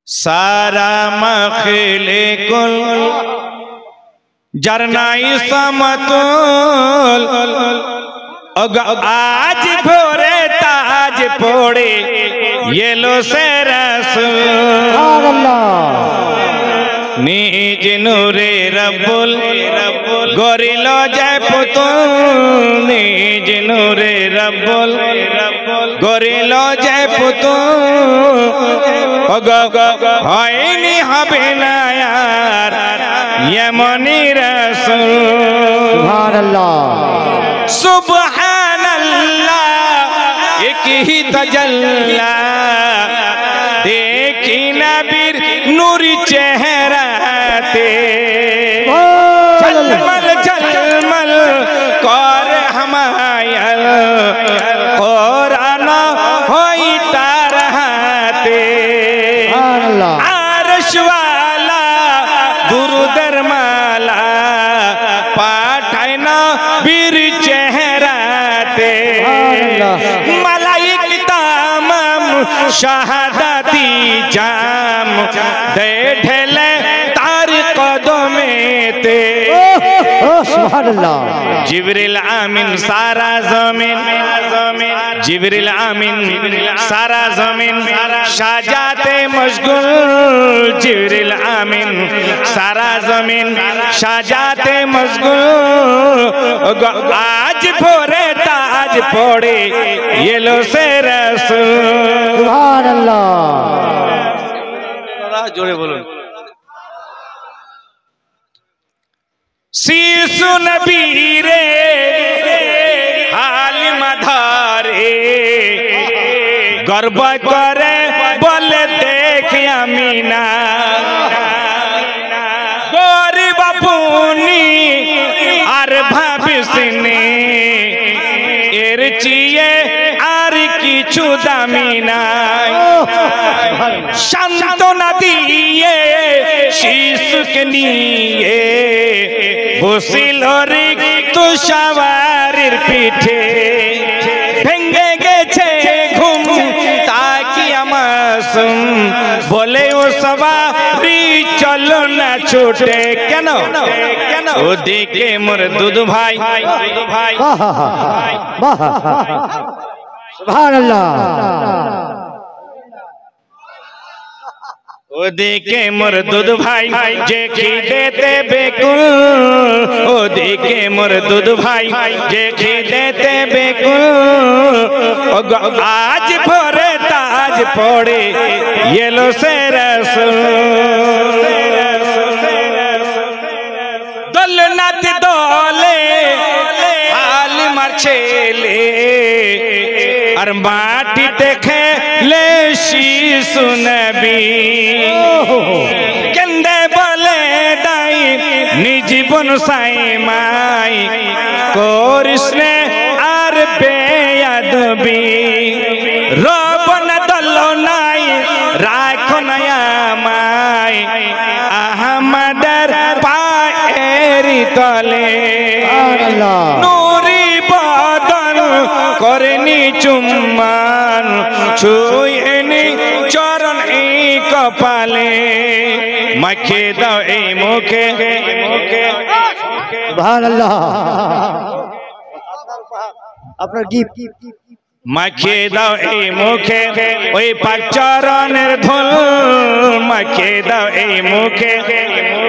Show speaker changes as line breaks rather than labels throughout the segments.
सारा मखले कुल जरनाई समतुल आज भोरे ताज पोड़े ये लो से रसूल निज नूरे रब्बुल गोरिलो जय पुतुल निज नूरे रब्बुल गोरिलो जय पुतुल হয়নি হবে না यार ये मनी रसूल सुभान अल्लाह एक ही तजल्ला देखी नबीर नूरी चेहरा ते झलमल झलमल कर हमायल कुरान होई तारहाते आरश वाला दुरुदर माला पाठायना बीर चेहरा ते मलाइक तामम शहादती जाम दे ढेले तार कदमे ते जिब्रील आमीन सारा जमीन जिब्रील आमीन सारा जमीन शाजाते मशगुल जिब्रील आमीन सारा जमीन शाजाते मशगुल आज भोरे ताज पड़े ये लो से रसूल सुभान अल्लाह जोड़े बोलो शिशु नबी रे हाल मधारे गर्व करे बोले देख अमीना गोरी बापुनी आर भाबिसने एर चिए आर किछु दामी নাই সান্তনা দিয়ে শিশুকে নিয়ে বসিল ঋতু সওয়ারির পিঠে ভেঙে গেছে ঘুম তাকিয়া মাসুম বলে ও সওয়ারি চলো না ছোটে কেন ওদিকে মোর দুধ ভাই সুবহানাল্লাহ ওদিকে মোর দুধ ভাই যে খিদেতে বেকুল ওদিকে মোর দুধ ভাই যে খিদেতে বেকুল আজ ভোরে তাজ পড়ে এলো সে রসুল দোলনাতে দোলে হাল মারছেলে আর মাটিতে খেলে শিশু নবী কেন্দে বলে দাই নিজীবন সাই মাই করিসনে আর বেয়াদবি রবন দল নাই রাখো নয়া মাই আহমদের পায়েরি তলে নুরি বদন করেনি চুম্মান ছুঁয়েনি চরণ এই কপালে মাখে দাও এই মুখে
সুবহানাল্লাহ আপনার গিফট
মাখে দাও এই মুখে ওই পাক চরণের ধুল মাখে দাও এই মুখে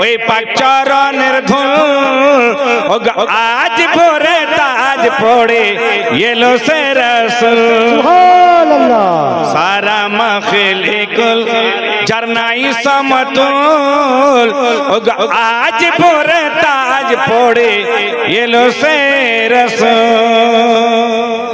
ওই পাক চরণের ধুল আজ ভোরে তাজ পড়ে এলো সে রসুল
সুবহানাল্লাহ
সারা মখলে কুল জরনাই সমতুল আজ ভোরে তাজ পড়ে এলো সে রসুল